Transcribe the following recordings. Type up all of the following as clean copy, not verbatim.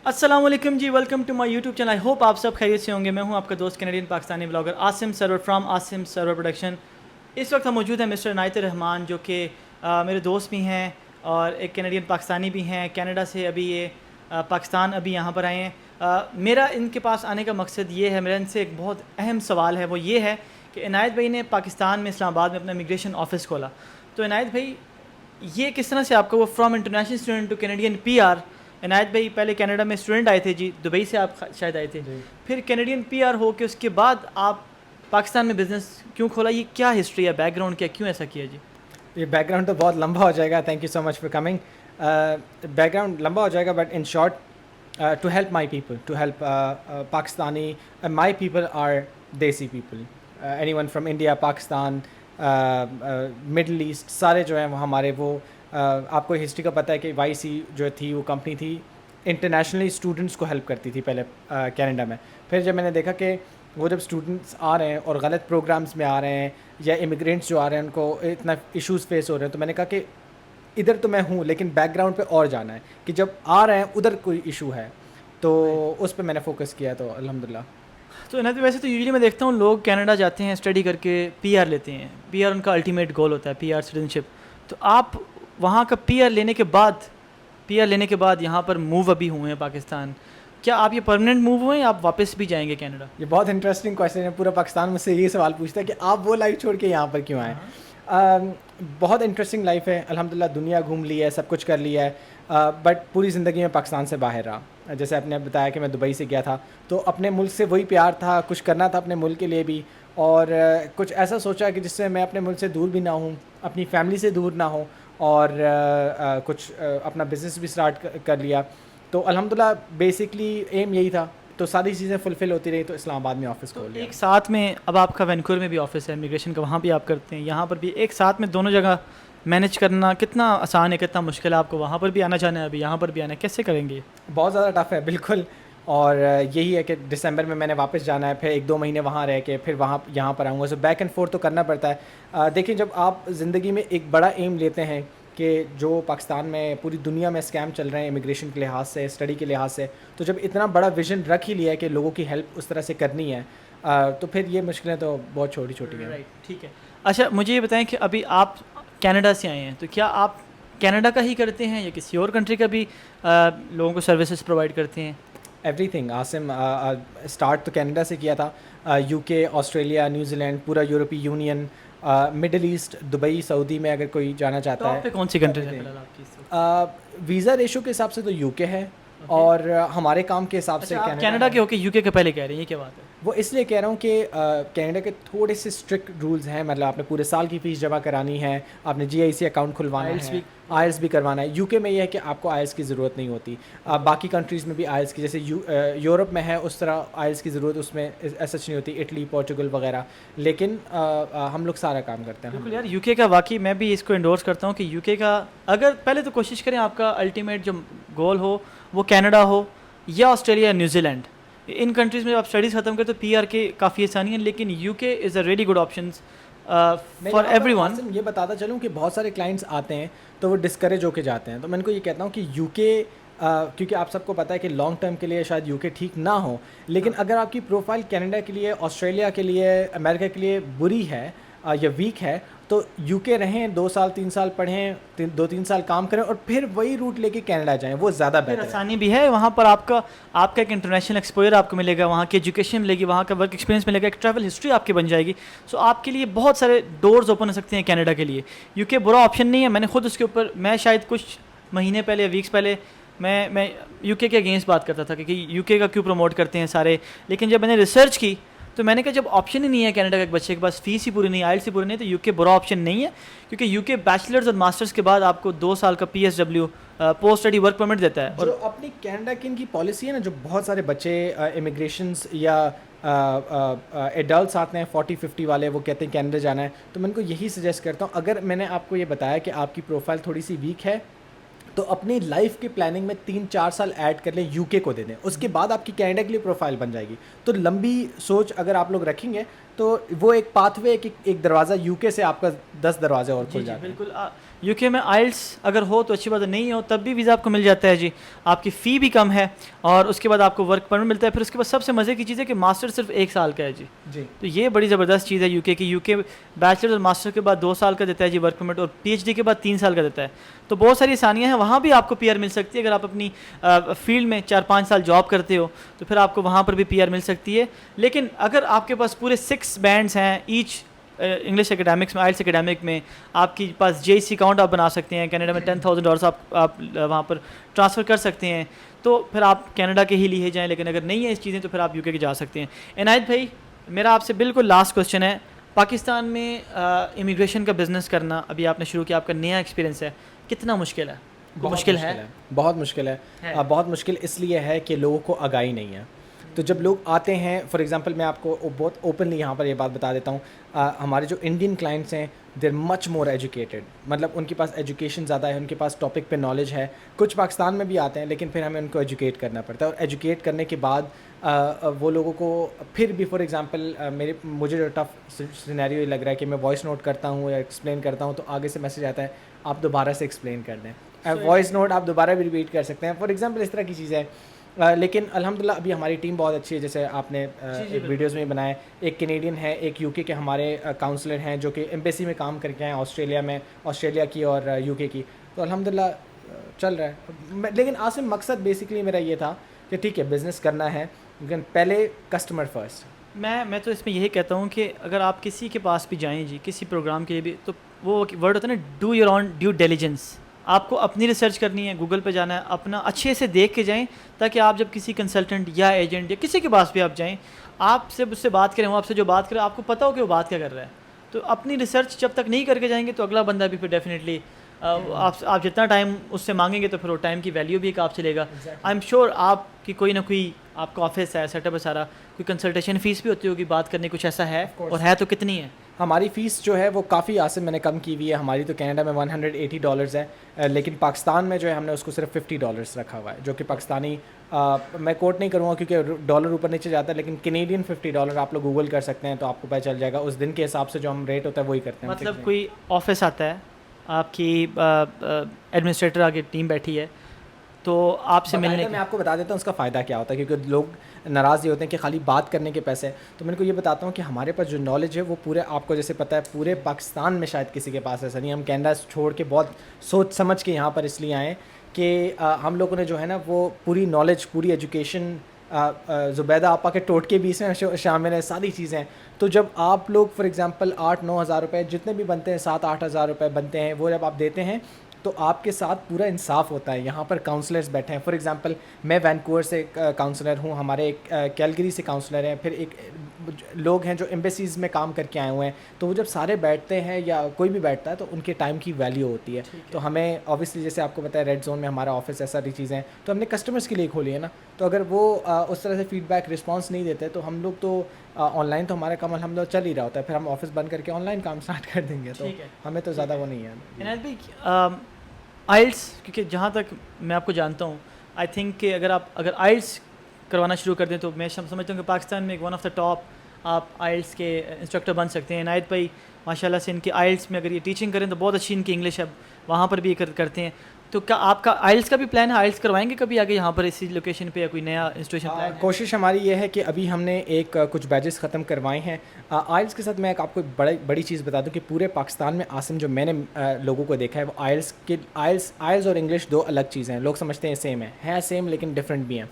السلام علیکم جی، welcome to my YouTube channel. I hope آپ سب خیریت سے ہوں گے. میں ہوں آپ کا دوست Canadian Pakistani blogger Asim Sarwar from Asim Sarwar production. اس وقت ہم موجود ہیں مسٹر عنایت الرحمان، جو کہ میرے دوست بھی ہیں اور ایک کینیڈین پاکستانی بھی ہیں. کینیڈا سے ابھی یہ پاکستان ابھی یہاں پر آئے ہیں. میرا ان کے پاس آنے کا مقصد یہ ہے، میرا ان سے ایک بہت اہم سوال ہے، وہ یہ ہے کہ عنایت بھائی نے پاکستان میں اسلام آباد میں اپنا امیگریشن آفس کھولا. تو عنایت بھائی، یہ کس طرح سے آپ کا وہ from international student to Canadian P R. Inayat بھائی پہلے کینیڈا میں اسٹوڈنٹ آئے تھے جی، دبئی سے آپ شاید آئے تھے، پھر کینیڈین پی آر ہو کے اس کے بعد آپ پاکستان میں بزنس کیوں کھولا؟ یہ کیا ہسٹری ہے، بیک گراؤنڈ کیا، کیوں ایسا کیا جی؟ یہ بیک گراؤنڈ تو بہت لمبا ہو جائے گا. Thank you so much for coming. Background لمبا ہو جائے گا، but in short to help my people, to help Pakistani. My people are desi people, anyone from India, Pakistan, Middle East, سارے جو ہیں وہ ہمارے. وہ آپ کو ہسٹری کا پتہ ہے کہ وائی سی جو تھی وہ کمپنی تھی، انٹرنیشنلی اسٹوڈنٹس کو ہیلپ کرتی تھی پہلے کینیڈا میں. پھر جب میں نے دیکھا کہ وہ جب اسٹوڈنٹس آ رہے ہیں اور غلط پروگرامس میں آ رہے ہیں، یا امیگرینٹس جو آ رہے ہیں ان کو اتنا ایشوز فیس ہو رہے ہیں، تو میں نے کہا کہ ادھر تو میں ہوں لیکن بیک گراؤنڈ پہ اور جانا ہے کہ جب آ رہے ہیں ادھر کوئی ایشو ہے، تو اس پہ میں نے فوکس کیا. تو الحمدللہ. تو عنایت ویسے تو یوزلی میں دیکھتا ہوں لوگ کینیڈا جاتے ہیں اسٹڈی کر کے، پی آر لیتے ہیں. پی آر ان کا الٹیمیٹ گول ہوتا ہے، پی آر سٹیزنشپ. تو آپ وہاں کا پی آر لینے کے بعد یہاں پر موو ابھی ہوئے ہیں پاکستان. کیا آپ یہ پرماننٹ موو ہوئے ہیں یا آپ واپس بھی جائیں گے کینیڈا؟ یہ بہت انٹرسٹنگ کویشچن ہے. پورا پاکستان مجھ سے یہ سوال پوچھتا ہے کہ آپ وہ لائف چھوڑ کے یہاں پر کیوں آئیں. بہت انٹرسٹنگ لائف ہے الحمدللہ. دنیا گھوم لی ہے، سب کچھ کر لیا ہے، بٹ پوری زندگی میں پاکستان سے باہر رہا. جیسے آپ نے بتایا کہ میں دبئی سے گیا تھا، تو اپنے ملک سے وہی پیار تھا، کچھ کرنا تھا اپنے ملک کے لیے بھی، اور کچھ ایسا سوچا کہ جس سے میں اپنے ملک سے دور بھی نہ ہوں، اپنی فیملی سے دور نہ ہوں، اور کچھ اپنا بزنس بھی اسٹارٹ کر لیا. تو الحمدللہ بیسکلی ایم یہی تھا. تو ساری چیزیں فلفل ہوتی رہی، تو اسلام آباد میں آفس کھول لیا. ایک ساتھ میں اب آپ کا وینکوور میں بھی آفس ہے امیگریشن کا، وہاں بھی آپ کرتے ہیں، یہاں پر بھی. ایک ساتھ میں دونوں جگہ مینیج کرنا کتنا آسان ہے، کتنا مشکل ہے؟ آپ کو وہاں پر بھی آنا جانا ہے، ابھی یہاں پر بھی آنا ہے، کیسے کریں گے؟ بہت زیادہ ٹف ہے بالکل. اور یہی ہے کہ دسمبر میں نے واپس جانا ہے، پھر 1-2 مہینے وہاں رہ کے پھر یہاں پر آؤں گا. سو بیک اینڈ فورتھ تو کرنا پڑتا ہے. دیکھیں، جب آپ زندگی میں ایک بڑا ایم لیتے ہیں کہ جو پاکستان میں پوری دنیا میں اسکیم چل رہے ہیں امیگریشن کے لحاظ سے، اسٹڈی کے لحاظ سے، تو جب اتنا بڑا ویژن رکھ ہی لیا ہے کہ لوگوں کی ہیلپ اس طرح سے کرنی ہے، تو پھر یہ مشکلیں تو بہت چھوٹی چھوٹی ہیں. ٹھیک ہے. اچھا، مجھے یہ بتائیں کہ ابھی آپ کینیڈا سے آئے ہیں، تو کیا آپ کینیڈا کا ہی کرتے ہیں یا کسی اور کنٹری کا بھی لوگوں کو سروسز پرووائڈ کرتے ہیں؟ Everything. عاصم اسٹارٹ تو کینیڈا سے کیا تھا. یو کے، آسٹریلیا، نیوزی لینڈ، پورا یورپی یونین، مڈل ایسٹ، دبئی، سعودی میں اگر کوئی جانا چاہتا ہے. کون سی کنٹری ہے آپ کی؟ ویزا ریشو کے حساب سے تو یو کے ہے، اور ہمارے کام کے حساب سے کینیڈا کے ہو کے یو کے پہلے کہہ رہے ہیں، یہ کیا بات ہے؟ وہ اس لیے کہہ رہا ہوں کہ کینیڈا کے تھوڑے سے اسٹرکٹ رولز ہیں. مطلب آپ نے پورے سال کی فیس جمع کرانی ہے، آپ نے GIC اکاؤنٹ کھلوانا ہے، آئلس بھی کروانا ہے. یو کے میں یہ ہے کہ آپ کو آئلس کی ضرورت نہیں ہوتی. باقی کنٹریز میں بھی آئلس کی، جیسے یورپ میں ہے اس طرح آئلس کی ضرورت اس میں ایسا نہیں ہوتی، اٹلی، پورچوگل وغیرہ. لیکن ہم لوگ سارا کام کرتے ہیں. بالکل یار، یو کے کا واقعی میں بھی اس کو انڈورس کرتا ہوں کہ یو کے کا اگر پہلے تو کوشش کریں آپ کا الٹیمیٹ جو گول ہو وہ کینیڈا ہو یا آسٹریلیا، نیوزی لینڈ. ان کنٹریز میں آپ اسٹڈیز ختم کریں تو پی آر کے کافی آسانی ہیں، لیکن U K is a really good options for everyone. یہ بتاتا چلوں کہ بہت سارے کلائنٹس آتے ہیں تو وہ ڈسکریج ہو کے جاتے ہیں. تو میں ان کو یہ کہتا ہوں کہ یو کے، کیونکہ آپ سب کو پتہ ہے کہ لانگ ٹرم کے لیے شاید یو کے ٹھیک نہ ہو، لیکن اگر آپ کی پروفائل کینیڈا کے لیے، آسٹریلیا کے لیے، امریکہ کے لیے بری ہے یا ویک ہے، تو یو کے رہیں، 2 سال 3 سال پڑھیں، 2-3 سال کام کریں، اور پھر وہی روٹ لے کے کینیڈا جائیں. وہ زیادہ بہتر ہے. آسانی بھی ہے وہاں پر. آپ کا ایک انٹرنیشنل ایکسپوئر آپ کو ملے گا، وہاں کی ایجوکیشن ملے گی، وہاں کا ورک ایکسپیرینس ملے گا، ایک ٹریول ہسٹری آپ کی بن جائے گی. سو آپ کے لیے بہت سارے ڈورز اوپن ہو سکتے ہیں کینیڈا کے لیے. یو کے برا آپشن نہیں ہے. میں نے خود اس کے اوپر، میں شاید کچھ مہینے پہلے، ویکس پہلے میں یو کے اگینسٹ بات کرتا تھا کہ یو کے کا کیوں پروموٹ کرتے ہیں سارے. لیکن جب میں نے ریسرچ کی تو میں نے کہا جب آپشن ہی نہیں ہے کینیڈا کا ایک بچے کے پاس، فیس ہی پوری نہیں، آئلٹس ہی پوری نہیں، تو یو کے برا آپشن نہیں ہے. کیونکہ یو کے بیچلرز اور ماسٹرز کے بعد آپ کو 2 سال کا PSW post study work permit دیتا ہے. اور جو اپنی کینیڈا کی ان کی پالیسی ہے نا، جو بہت سارے بچے امیگریشنز یا ایڈلٹس آتے ہیں 40-50 والے، وہ کہتے ہیں کینیڈا جانا ہے، تو میں ان کو یہی سجیسٹ کرتا ہوں، اگر میں نے آپ کو یہ بتایا کہ آپ کی پروفائل تھوڑی سی ویک ہے، تو اپنی لائف کی پلاننگ میں 3-4 سال ایڈ کر لیں، یو کے کو دے دیں، اس کے بعد آپ کی کینیڈا کے لیے پروفائل بن جائے گی. تو لمبی سوچ اگر آپ لوگ رکھیں گے تو وہ ایک پاتھ وے، ایک دروازہ یو کے سے آپ کا 10 دروازے اور کھل جاتے ہیں. بالکل. یو کے میں آئلس اگر ہو تو اچھی بات ہے, نہیں ہو تب بھی ویزا آپ کو مل جاتا ہے جی. آپ کی فی بھی کم ہے اور اس کے بعد آپ کو ورک پرمٹ ملتا ہے. پھر اس کے بعد سب سے مزے کی چیز ہے کہ ماسٹر صرف 1 سال کا ہے جی. جی تو یہ بڑی زبردست چیز ہے یو کے کی. یو کے بیچلر اور ماسٹر کے بعد 2 سال کا دیتا ہے جی ورک پرمٹ, اور پی ایچ ڈی کے بعد 3 سال کا دیتا ہے. تو بہت ساری آسانیاں ہیں. وہاں بھی آپ کو پی آر مل سکتی ہے اگر آپ اپنی فیلڈ میں 4-5 سال جاب کرتے ہو تو پھر آپ کو وہاں پر بھی پی آر مل سکتی ہے. لیکن اگر آپ کے پاس پورے 6 بینڈس ہیں ایچ انگلش اکیڈمکس میں, آئلس اکیڈمک میں آپ کے پاس جے سی اکاؤنٹ آپ بنا سکتے ہیں. کینیڈا میں $10,000 آپ وہاں پر ٹرانسفر کر سکتے ہیں. تو پھر آپ کینیڈا کے ہی لیے جائیں, لیکن اگر نہیں ہے اس چیزیں تو پھر آپ یو کے جا سکتے ہیں. عنایت بھائی میرا آپ سے بالکل لاسٹ کوشچن ہے, پاکستان میں امیگریشن کا بزنس کرنا ابھی آپ نے شروع کیا, آپ کا نیا ایکسپیرینس ہے, کتنا مشکل ہے؟ مشکل ہے, بہت مشکل ہے. بہت مشکل اس لیے ہے کہ لوگوں کو آگاہی نہیں ہے. تو جب لوگ آتے ہیں, فار ایگزامپل میں آپ کو بہت اوپنلی یہاں پر یہ بات بتا دیتا ہوں, ہمارے جو انڈین کلائنٹس ہیں they are much more educated, مطلب ان کے پاس ایجوکیشن زیادہ ہے, ان کے پاس ٹاپک پہ نالج ہے. کچھ پاکستان میں بھی آتے ہیں لیکن پھر ہمیں ان کو ایجوکیٹ کرنا پڑتا ہے, اور ایجوکیٹ کرنے کے بعد وہ لوگوں کو پھر بھی فار ایگزامپل مجھے جو ٹف سینیریو یہ لگ رہا ہے کہ میں وائس نوٹ کرتا ہوں یا ایکسپلین کرتا ہوں تو آگے سے میسج آتا ہے آپ دوبارہ سے ایکسپلین کر دیں. وائس نوٹ آپ دوبارہ بھی ریپیٹ کر سکتے ہیں فار ایگزامپل, اس طرح کی چیز ہے. لیکن الحمدللہ ابھی ہماری ٹیم بہت اچھی ہے, جیسے آپ نے ویڈیوز میں بنائے. ایک کینیڈین ہے, ایک یو کے ہمارے کاؤنسلر ہیں جو کہ ایمبیسی میں کام کر کے ہیں آسٹریلیا میں, آسٹریلیا کی اور یو کے کی. تو الحمدللہ چل رہا ہے. لیکن عاصم مقصد بیسکلی میرا یہ تھا کہ ٹھیک ہے بزنس کرنا ہے لیکن پہلے کسٹمر فرسٹ. میں تو اس میں یہی کہتا ہوں کہ اگر آپ کسی کے پاس بھی جائیں جی کسی پروگرام کے لیے بھی, تو وہ ورڈ ہوتا ہے نا do your own due diligence. آپ کو اپنی ریسرچ کرنی ہے, گوگل پہ جانا ہے, اپنا اچھے سے دیکھ کے جائیں تاکہ آپ جب کسی کنسلٹنٹ یا ایجنٹ یا کسی کے پاس بھی آپ جائیں, آپ سے اس سے بات کریں, وہ آپ سے جو بات کرے آپ کو پتہ ہو کہ وہ بات کیا کر رہا ہے. تو اپنی ریسرچ جب تک نہیں کر کے جائیں گے تو اگلا بندہ بھی پھر ڈیفینیٹلی آپ جتنا ٹائم اس سے مانگیں گے تو پھر وہ ٹائم کی ویلیو بھی ایک آپ سے لے گا. آئی ایم شیور آپ کی کوئی نہ کوئی آپ کا آفس ہے, سیٹ اپ ہے سارا, کوئی کنسلٹیشن فیس بھی ہوتی ہوگی, بات کرنے کچھ ایسا ہے, اور ہے تو کتنی ہے؟ ہماری فیس جو ہے وہ کافی عاصم میں نے کم کی ہوئی ہے. ہماری تو کینیڈا میں $180 ہے, لیکن پاکستان میں جو ہے ہم نے اس کو صرف $50 رکھا ہوا ہے, جو کہ پاکستانی میں کوٹ نہیں کروں گا کیونکہ ڈالر اوپر نیچے جاتا ہے, لیکن کینیڈین $50 آپ لوگ گوگل کر سکتے ہیں تو آپ کو پتہ چل جائے گا. اس دن کے حساب سے جو ہم ریٹ ہوتا ہے وہی کرتے ہیں. مطلب کوئی آفس آتا ہے, آپ کی ایڈمنسٹریٹر آگے ٹیم بیٹھی ہے, تو آپ سے ملنے میں آپ کو بتا دیتا ہوں اس کا فائدہ کیا ہوتا ہے, کیونکہ لوگ ناراض یہ ہوتے ہیں کہ خالی بات کرنے کے پیسے. تو میں ان کو یہ بتاتا ہوں کہ ہمارے پاس جو نالج ہے وہ پورے, آپ کو جیسے پتہ ہے پورے پاکستان میں شاید کسی کے پاس ایسا نہیں. ہم کینیڈا چھوڑ کے بہت سوچ سمجھ کے یہاں پر اس لیے آئے کہ ہم لوگوں نے جو ہے نا وہ پوری نالج, پوری ایجوکیشن, زبیدہ آپا کے ٹوٹکے بھی اس میں شامل ہیں, ساری چیزیں. تو جب آپ لوگ فار ایگزامپل 8-9 ہزار روپے جتنے بھی بنتے ہیں, 7-8 ہزار روپے بنتے ہیں, وہ جب آپ دیتے ہیں تو آپ کے ساتھ پورا انصاف ہوتا ہے. یہاں پر کاؤنسلرز بیٹھے ہیں, فار ایگزامپل میں وینکوور سے کاؤنسلر ہوں, ہمارے ایک کیلگری سے کاؤنسلر ہیں, پھر ایک لوگ ہیں جو ایمبیسیز میں کام کر کے آئے ہوئے ہیں. تو وہ جب سارے بیٹھتے ہیں یا کوئی بھی بیٹھتا ہے تو ان کے ٹائم کی ویلیو ہوتی ہے. تو ہمیں اوبیسلی جیسے آپ کو پتہ ہے ریڈ زون میں ہمارا آفس ہے, ساری چیزیں, تو ہم نے کسٹمرس کے لیے کھولی ہے نا. تو اگر وہ اس طرح سے فیڈ بیک رسپانس نہیں دیتے تو ہم لوگ تو آن لائن تو ہمارا کام الحمدللہ چل ہی رہا ہوتا ہے, پھر ہم آفس بند کر کے آن لائن کام اسٹارٹ کر دیں گے. تو ہمیں تو زیادہ وہ نہیں ہے. عنایت بھائی آئلس, کیونکہ جہاں تک میں آپ کو جانتا ہوں, آئی تھنک کہ اگر آئلس کروانا شروع کر دیں تو میں سمجھتا ہوں کہ پاکستان میں ایک ون آف دا ٹاپ آپ آئلس کے انسٹرکٹر بن سکتے ہیں. عنایت بھائی ماشاء اللہ سے ان کی آئلس میں اگر یہ ٹیچنگ کریں تو بہت اچھی ان کی انگلش ہے, وہاں پر بھی یہ کرتے ہیں. تو کیا آپ کا آئلس کا بھی پلان ہے, آئلس کروائیں گے کبھی آگے یہاں پر اسی لوکیشن پہ, یا کوئی نیا انسٹیٹیوشن پلان ہے؟ کوشش ہماری یہ ہے کہ ابھی ہم نے کچھ بیچز ختم کروائے ہیں آئلس کے ساتھ. میں آپ کو بڑی چیز بتا دوں کہ پورے پاکستان میں عاصم جو میں نے لوگوں کو دیکھا ہے وہ آئلس اور انگلش دو الگ چیزیں ہیں. لوگ سمجھتے ہیں سیم ہے سیم لیکن ڈفرینٹ بھی ہیں.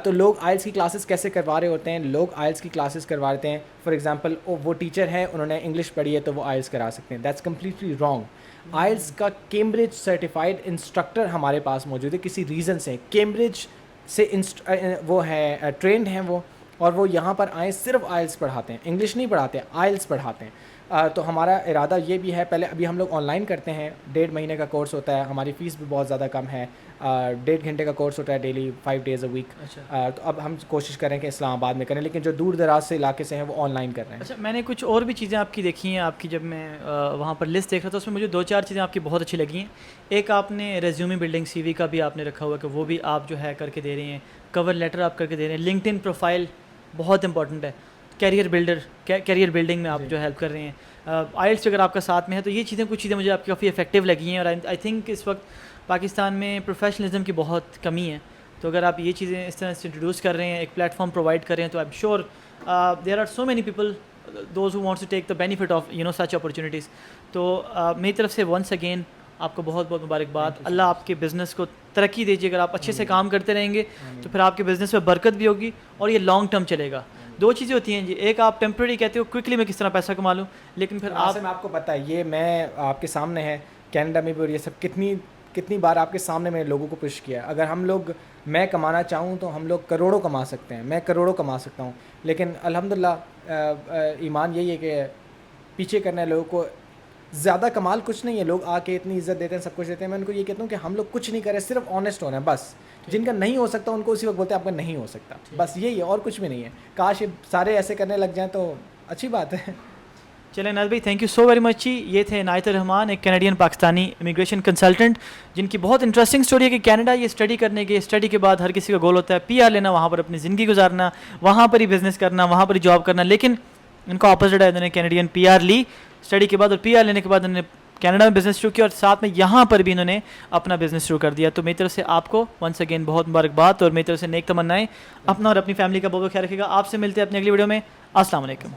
تو لوگ آئلس کی کلاسز کیسے کروا رہے ہوتے ہیں, لوگ آئلس کی کلاسز کرواتے ہیں. فار ایگزامپل وہ ٹیچر ہیں, انہوں نے انگلش پڑھی ہے تو وہ آئلس کرا سکتے ہیں. That's completely wrong. آئلس کا کیمبرج سرٹیفائڈ انسٹرکٹر ہمارے پاس موجود ہے, کسی ریزن سے کیمبرج سے وہ ہے ٹرینڈ ہیں وہ, اور وہ یہاں پر آئیں صرف آئلس پڑھاتے ہیں, انگلش نہیں پڑھاتے, آئلس پڑھاتے ہیں. تو ہمارا ارادہ یہ بھی ہے, پہلے ابھی ہم لوگ آن لائن کرتے ہیں, 1.5 مہینے کا کورس ہوتا ہے, ہماری فیس بھی بہت زیادہ کم ہے, 1.5 گھنٹے کا کورس ہوتا ہے ڈیلی 5 days a week. تو اب ہم کوشش کریں کہ اسلام آباد میں کریں, لیکن جو دور دراز سے علاقے سے ہیں وہ آن لائن کر رہے ہیں. اچھا, میں نے کچھ اور بھی چیزیں آپ کی دیکھی ہیں, آپ کی جب میں وہاں پر لسٹ دیکھ رہا تھا اس میں مجھے 2-4 چیزیں آپ کی بہت اچھی لگی ہیں. ایک آپ نے ریزیومی بلڈنگ, سی وی کا بھی آپ نے رکھا ہوا کہ وہ بھی آپ جو ہے کر کے دے رہے ہیں, کور لیٹر آپ کر کے دے رہے ہیں, لنکڈ ان پروفائل بہت امپورٹنٹ ہے. کیریئر بلڈنگ میں آپ جو ہیلپ کر رہے ہیں. آئلٹس اگر آپ کا ساتھ میں ہے تو یہ چیزیں کچھ چیزیں مجھے آپ کی کافی افیکٹیو لگی ہیں, اور آئی تھنک اس وقت پاکستان میں پروفیشنلزم کی بہت کمی ہے. تو اگر آپ یہ چیزیں اس طرح سے انٹروڈیوس کر رہے ہیں, ایک پلیٹ فارم پرووائڈ کر رہے ہیں, تو I am sure there are so many people those who wants to take the benefit of such opportunities. تو میری طرف سے ونس اگین آپ کو بہت بہت مبارکباد. اللہ آپ کے بزنس کو ترقی دیجیے. اگر آپ اچھے سے کام کرتے رہیں گے تو پھر آپ کے بزنس میں برکت بھی ہوگی اور یہ لانگ ٹرم چلے گا. دو چیزیں ہوتی ہیں جی, ایک آپ ٹیمپرری کہتے ہو کوئکلی میں کس طرح پیسہ کما لوں, لیکن پھر آپ کو پتہ ہے یہ میں آپ کے سامنے ہے کینیڈا میں بھی, اور یہ سب کتنی بار آپ کے سامنے میں نے لوگوں کو پش کیا. اگر میں کمانا چاہوں تو ہم لوگ کروڑوں کما سکتے ہیں, میں کروڑوں کما سکتا ہوں, لیکن الحمدللہ ایمان یہی ہے کہ پیچھے کرنے لوگوں کو زیادہ کمال کچھ نہیں ہے. لوگ آ کے اتنی عزت دیتے ہیں, سب کچھ دیتے ہیں. میں ان کو یہ کہتا ہوں کہ ہم لوگ کچھ نہیں کریں, صرف آنیسٹ ہونا ہے بس. جن کا نہیں ہو سکتا ان کو اسی وقت بولتے ہیں آپ کا نہیں ہو سکتا, بس یہی ہے, اور کچھ بھی نہیں ہے. کاش یہ سارے ایسے کرنے لگ جائیں تو اچھی بات ہے. چلیں ناز بھائی, thank you so very much. یہ تھے عنایت الرحمان, ایک کینیڈین پاکستانی امیگریشن کنسلٹنٹ, جن کی بہت انٹرسٹنگ اسٹوری ہے کہ کینیڈا یہ اسٹڈی کرنے کے, اسٹڈی کے بعد ہر کسی کا گول ہوتا ہے پی آر لینا, وہاں پر اپنی زندگی گزارنا, وہاں پر ہی بزنس کرنا, وہاں پر ہی جاب کرنا. لیکن ان کا اپوزٹ ہے, انہوں نے کینیڈین پی آر لی اسٹڈی کے بعد, اور پی آر لینے کے بعد انہوں نے کینیڈا میں بزنس شروع کیا, اور ساتھ میں یہاں پر بھی انہوں نے اپنا بزنس شروع کر دیا. تو میری طرف سے آپ کو ونس اگین بہت مبارکباد, اور میری طرف سے نیک تمنائیں. اپنا اور اپنی فیملی کا بہت خیال رکھیے گا. آپ سے ملتے ہیں اپنی اگلی ویڈیو میں. السلام علیکم.